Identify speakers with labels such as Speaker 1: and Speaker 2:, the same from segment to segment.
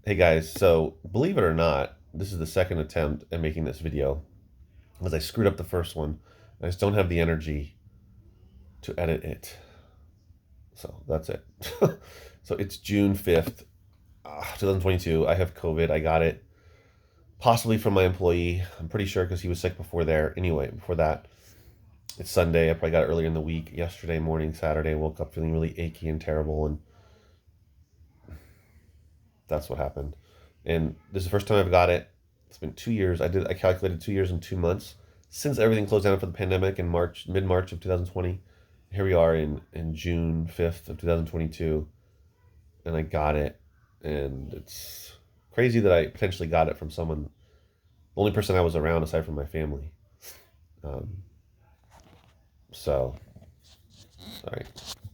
Speaker 1: Hey guys, so believe it or not, this is the second attempt at making this video because I screwed up the first one. I just don't have the energy to edit it. So that's it. So it's June 5th, 2022. I have COVID. I got it possibly from my employee. I'm pretty sure because he was sick before there. Anyway, before that, it's Sunday. I probably got it earlier in the week. Yesterday morning, Saturday, woke up feeling really achy and terrible, and that's what happened. And this is the first time I've got it. It's been 2 years. I calculated 2 years and 2 months since everything closed down for the pandemic in mid March of 2020. Here we are in June 5th of 2022, and I got it. And it's crazy that I potentially got it from someone, the only person I was around aside from my family. Um, so sorry.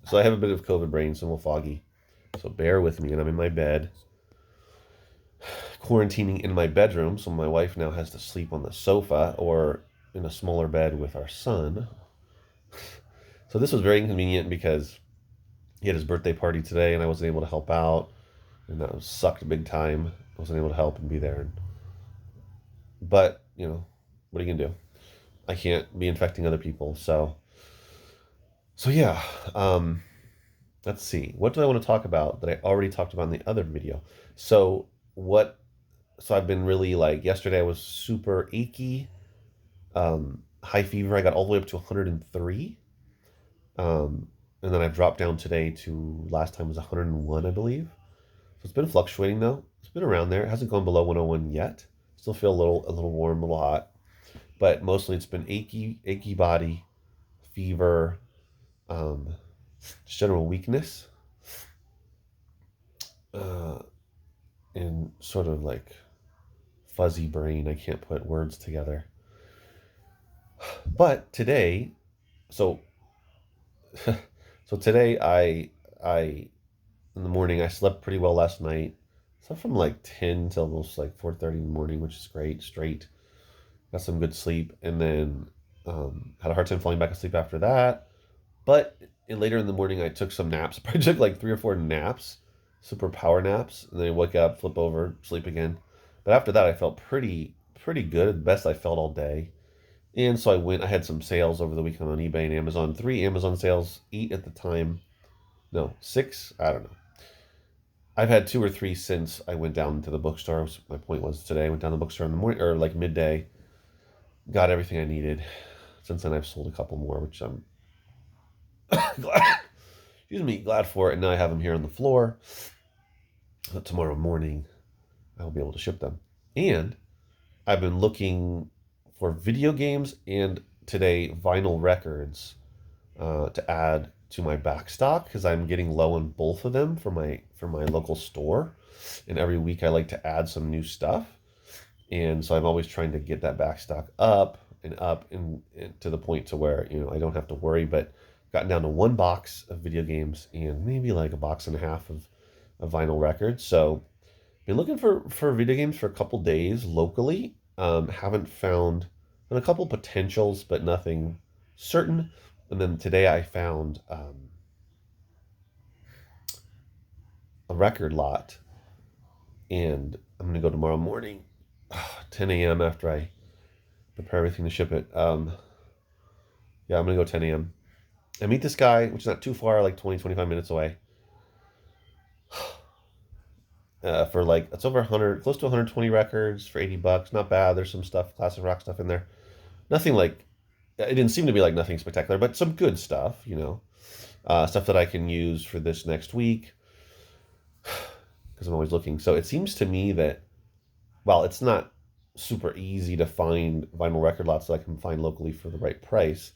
Speaker 1: So I have a bit of COVID brain, so I'm a little foggy. So bear with me, and I'm in my bed, quarantining in my bedroom, so my wife now has to sleep on the sofa or in a smaller bed with our son. So this was very inconvenient because he had his birthday party today and I wasn't able to help out, and that was sucked big time. I wasn't able to help and be there. But, what are you gonna do? I can't be infecting other people. So yeah. Let's see. What do I want to talk about that I already talked about in the other video? So what so I've been really like yesterday I was super achy, high fever. I got all the way up to 103. And then I've dropped down today to last time was 101, I believe. So it's been fluctuating though. It's been around there. It hasn't gone below 101 yet. Still feel a little warm, a little hot, but mostly it's been achy body, fever, um, just general weakness, uh, and sort of like fuzzy brain. I can't put words together. But today, so so today I in the morning I slept pretty well last night. Slept from like 10 till almost like 4:30 in the morning, which is great. Straight. Got some good sleep, and then had a hard time falling back asleep after that. But later in the morning, I took some naps. I took like 3 or 4 naps, super power naps, and then I wake up, flip over, sleep again. But after that, I felt pretty good, the best I felt all day. And so I went. I had some sales over the weekend on eBay and Amazon. 3 Amazon sales, 8 at the time. No, 6. I don't know. I've had 2 or 3 since I went down to the bookstore. My point was today I went down to the bookstore in the morning or like midday, got everything I needed. Since then, I've sold a couple more, which I'm glad, glad for it. And now I have them here on the floor. But tomorrow morning, I will be able to ship them. And I've been looking for video games and today vinyl records to add to my back stock because I'm getting low on both of them for my local store. And every week I like to add some new stuff. And so I'm always trying to get that back stock up and to the point to where, I don't have to worry, but gotten down to one box of video games and maybe like a box and a half of vinyl records. So been looking for video games for a couple days locally. Haven't found a couple potentials, but nothing certain. And then today I found a record lot, and I'm gonna go tomorrow morning, 10 a.m. after I prepare everything to ship it. Yeah, I'm gonna go 10 a.m. I meet this guy, which is not too far, like 20, 25 minutes away. For like it's over 100, close to 120 records for $80. Not bad. There's some stuff, classic rock stuff in there. Nothing like it didn't seem to be like nothing spectacular, but some good stuff, stuff that I can use for this next week because I'm always looking. So it seems to me that while it's not super easy to find vinyl record lots that I can find locally for the right price,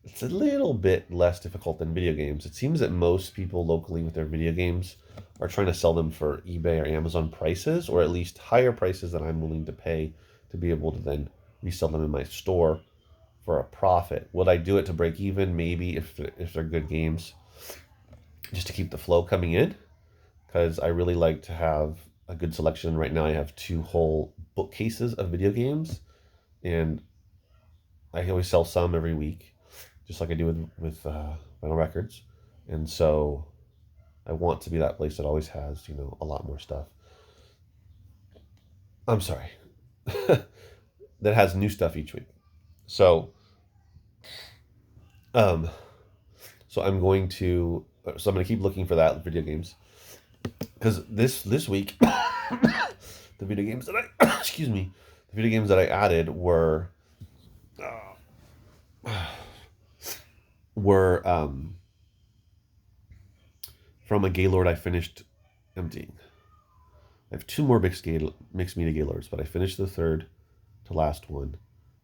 Speaker 1: it's a little bit less difficult than video games. It seems that most people locally with their video games are trying to sell them for eBay or Amazon prices, or at least higher prices than I'm willing to pay to be able to then resell them in my store for a profit. Would I do it to break even? Maybe if they're good games, just to keep the flow coming in, because I really like to have a good selection. Right now I have 2 whole bookcases of video games, and I always sell some every week, just like I do with vinyl records. And so I want to be that place that always has, a lot more stuff. I'm sorry, that has new stuff each week. So, um, so I'm going to, so I'm going to keep looking for that video games because this week, the video games that I, excuse me, the video games that I added were from a Gaylord I finished emptying. I have two more mixed media Gaylords, but I finished the third to last one,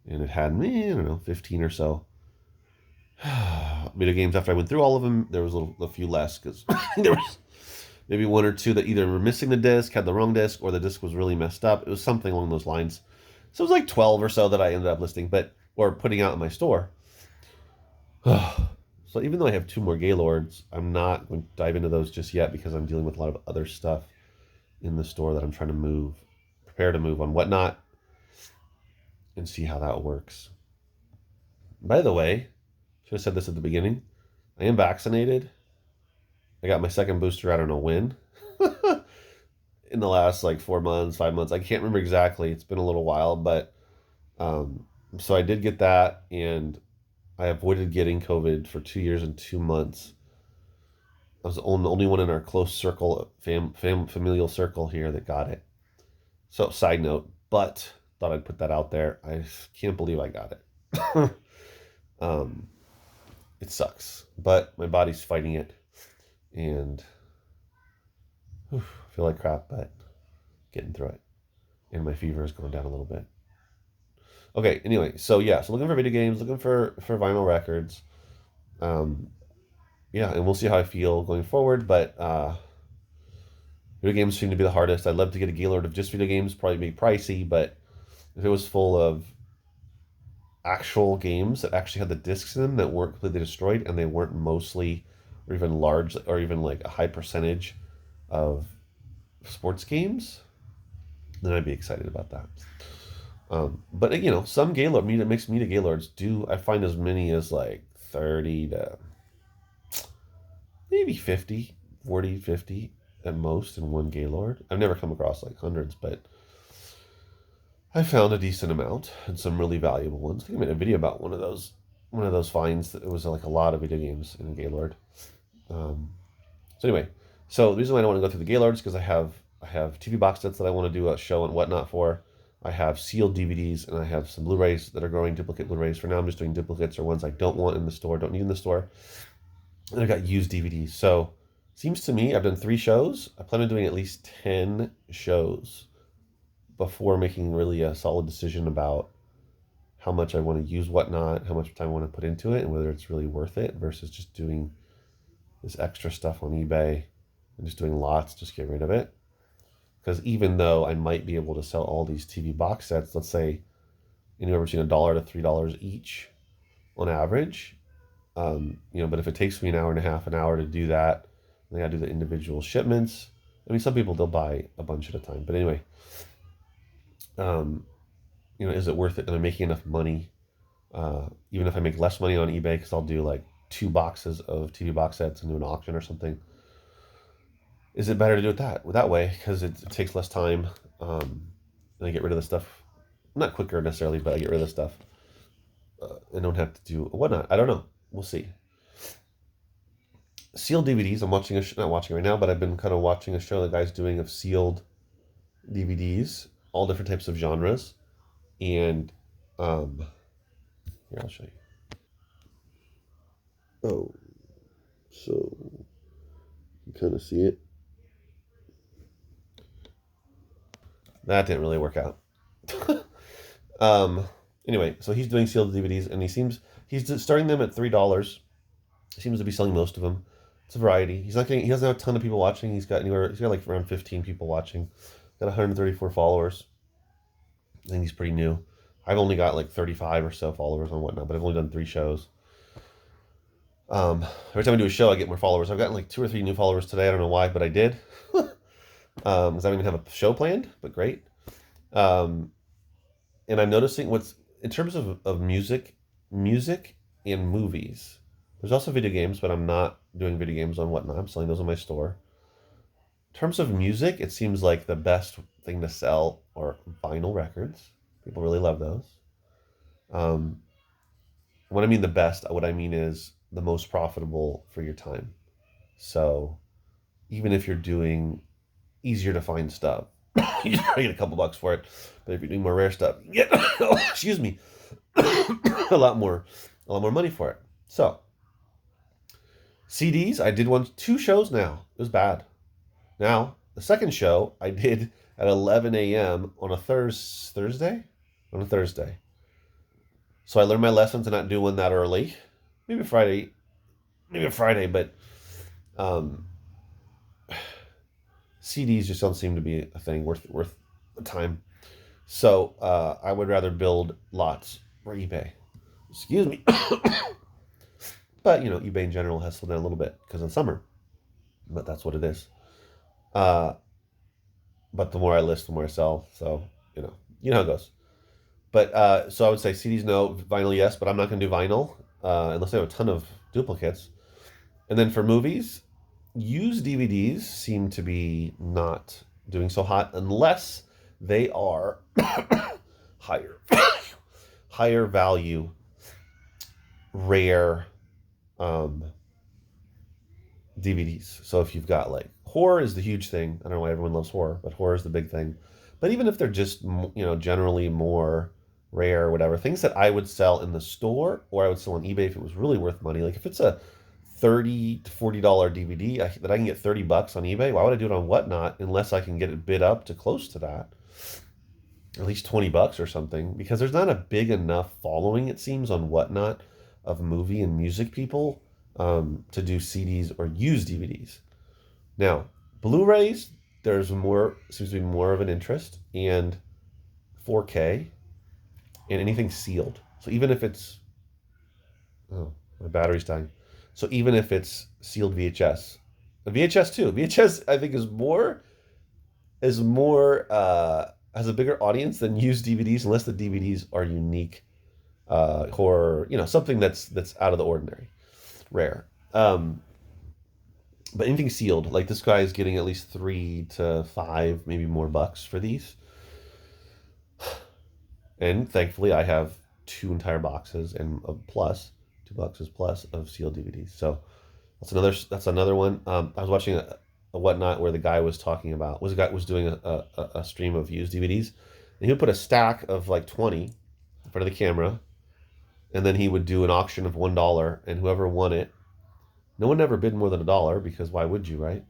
Speaker 1: and it had me, I don't know, 15 or so video games. After I went through all of them, there was a few less because there was maybe one or two that either were missing the disc, had the wrong disc, or the disc was really messed up. It was something along those lines. So it was like 12 or so that I ended up listing, but or putting out in my store. So even though I have two more Gaylords, I'm not going to dive into those just yet because I'm dealing with a lot of other stuff in the store that I'm trying to prepare to move on whatnot, and see how that works. By the way, should have said this at the beginning. I am vaccinated. I got my second booster. I don't know when. In the last like 4 months, 5 months. I can't remember exactly. It's been a little while, but so I did get that, and I avoided getting COVID for 2 years and 2 months. I was the only one in our close circle, familial circle here that got it. So, side note, but thought I'd put that out there. I can't believe I got it. um, it sucks, but my body's fighting it, and whew, I feel like crap, but getting through it. And my fever is going down a little bit. Okay, anyway, so yeah, so looking for video games, looking for vinyl records. Um, yeah, and we'll see how I feel going forward. But video games seem to be the hardest. I'd love to get a Gaylord of just video games, probably be pricey, but if it was full of actual games that actually had the discs in them that weren't completely destroyed and they weren't mostly or even large or even like a high percentage of sports games, then I'd be excited about that. But you know, some Gaylord mixed media Gaylords do I find as many as like 30 to maybe 50, 40, 50 at most in one Gaylord. I've never come across like hundreds, but I found a decent amount and some really valuable ones. I think I made a video about one of those finds that it was like a lot of video games in a Gaylord. Um, so anyway, so the reason why I don't want to go through the Gaylords because I have TV box sets that I want to do a show and whatnot for. I have sealed DVDs and I have some Blu-rays that are growing duplicate Blu-rays. For now, I'm just doing duplicates or ones I don't want in the store, don't need in the store. And I got used DVDs. So seems to me I've done 3 shows. I plan on doing at least 10 shows before making really a solid decision about how much I want to use whatnot, how much time I want to put into it, and whether it's really worth it versus just doing this extra stuff on eBay and just doing lots, just get rid of it. Because even though I might be able to sell all these TV box sets, let's say anywhere between $1 to $3 each on average, but if it takes me an hour and a half, an hour to do that, and I got to do the individual shipments. I mean, some people they'll buy a bunch at a time, but anyway, um, is it worth it? Am I making enough money? Even if I make less money on eBay, because I'll do like 2 boxes of TV box sets and do an auction or something. Is it better to do it that way because it takes less time, and I get rid of the stuff, not quicker necessarily, but I get rid of the stuff and don't have to do whatnot. I don't know. We'll see. Sealed DVDs. I'm watching not watching right now, but I've been kind of watching a show the guy's doing of sealed DVDs, all different types of genres, and here I'll show you. Oh, so you kind of see it. That didn't really work out. um, anyway, so he's doing sealed DVDs, and he's starting them at $3. He seems to be selling most of them. It's a variety. He doesn't have a ton of people watching. He's got like around 15 people watching. Got 134 followers. I think he's pretty new. I've only got like 35 or so followers on whatnot, but I've only done 3 shows. Every time I do a show, I get more followers. I've gotten like 2 or 3 new followers today. I don't know why, but I did. Because I don't even have a show planned, but great. And I'm noticing what's in terms of music and movies. There's also video games, but I'm not doing video games on whatnot. I'm selling those in my store. In terms of music, it seems like the best thing to sell or vinyl records. People really love those. Um, when I mean the best, what I mean is the most profitable for your time. So even if you're doing easier to find stuff, you get a couple bucks for it. But if you're doing more rare stuff, you get excuse me, a lot more, money for it. So CDs, I did two shows now. It was bad. Now the second show I did at 11 a.m. on a Thursday, on a Thursday. So I learned my lesson to not do one that early. Maybe a Friday, but um, CDs just don't seem to be a thing worth the time. So I would rather build lots for eBay. Excuse me. But eBay in general has slowed down a little bit because of summer. But that's what it is. But the more I list, the more I sell. So you know how it goes. But so I would say CDs no, vinyl yes, but I'm not going to do vinyl unless I have a ton of duplicates. And then for movies, used DVDs seem to be not doing so hot unless they are higher higher value, rare DVDs. So if you've got like horror is the huge thing. I don't know why everyone loves horror, but horror is the big thing. But even if they're just generally more rare or whatever, things that I would sell in the store or I would sell on eBay if it was really worth money. Like if it's a $30 to $40 DVD that I can get $30 on eBay, why would I do it on Whatnot unless I can get it bid up to close to that? At least $20 or something, because there's not a big enough following, it seems, on Whatnot of movie and music people to do CDs or used DVDs. Now, Blu-rays, seems to be more of an interest, and 4K, and anything sealed. So even if it's, oh, my battery's dying. So even if it's sealed VHS, VHS too. VHS I think is more has a bigger audience than used DVDs, unless the DVDs are unique horror, something that's out of the ordinary, rare. But anything sealed, like this guy is getting at least 3 to 5, maybe more bucks for these. And thankfully, I have 2 entire boxes and a plus 2 boxes plus of sealed DVDs. So that's another one. I was watching a Whatnot where the guy was talking about was doing a stream of used DVDs, and he would put a stack of like 20 in front of the camera, and then he would do an auction of $1, and whoever won it, no one ever bid more than $1 because why would you, right?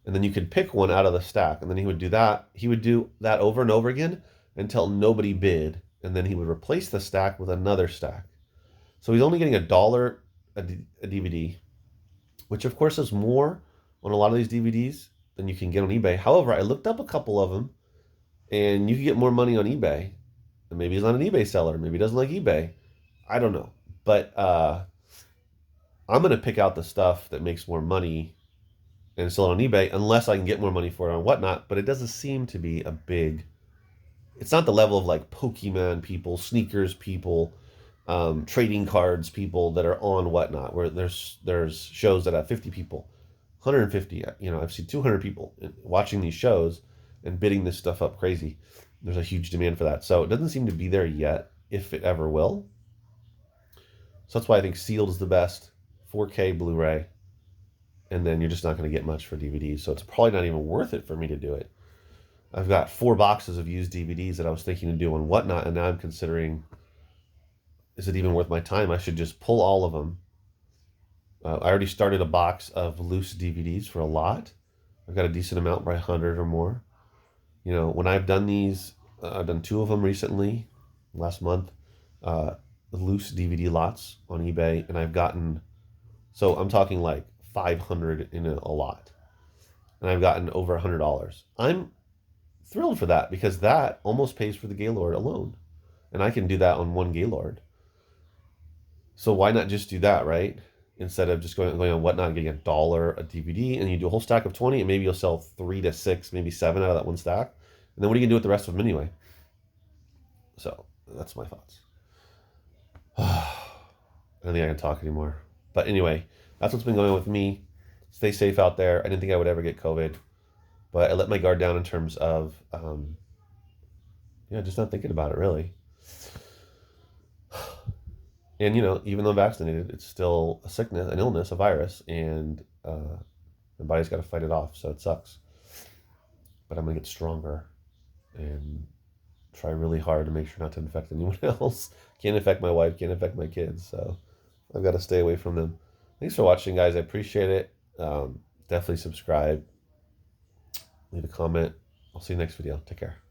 Speaker 1: And then you could pick one out of the stack, and then he would do that. He would do that over and over again until nobody bid, and then he would replace the stack with another stack. So he's only getting $1 a DVD, which of course is more on a lot of these DVDs than you can get on eBay. However, I looked up a couple of them, and you can get more money on eBay. And maybe he's not an eBay seller. Maybe he doesn't like eBay. I don't know. But I'm going to pick out the stuff that makes more money and sell it on eBay unless I can get more money for it on Whatnot. But it doesn't seem to be a big... It's not the level of like Pokemon people, sneakers people, trading cards people that are on Whatnot, where there's shows that have 50 people, 150. I've seen 200 people watching these shows and bidding this stuff up crazy. There's a huge demand for that. So it doesn't seem to be there yet, if it ever will. So that's why I think sealed is the best, 4K Blu-ray, and then you're just not going to get much for DVDs. So it's probably not even worth it for me to do it. I've got 4 boxes of used DVDs that I was thinking to do on Whatnot, and now I'm considering, is it even worth my time? I should just pull all of them. I already started a box of loose DVDs for a lot. I've got a decent amount, by 100 or more. When I've done these, I've done 2 of them recently, last month, loose DVD lots on eBay, and I've gotten, so I'm talking like 500 in a lot, and I've gotten over $100. I'm thrilled for that because that almost pays for the Gaylord alone, and I can do that on one Gaylord. So why not just do that, right? Instead of just going on Whatnot and getting $1 a DVD, and you do a whole stack of 20, and maybe you'll sell 3 to 6, maybe 7 out of that one stack. And then what are you gonna do with the rest of them anyway? So that's my thoughts. I don't think I can talk anymore. But anyway, that's what's been going on with me. Stay safe out there. I didn't think I would ever get COVID, but I let my guard down in terms of just not thinking about it really. And even though vaccinated, it's still a sickness, an illness, a virus, and the body's got to fight it off. So it sucks. But I'm gonna get stronger and try really hard to make sure not to infect anyone else. Can't infect my wife, can't infect my kids. So I've got to stay away from them. Thanks for watching, guys. I appreciate it. Definitely subscribe, leave a comment. I'll see you next video. Take care.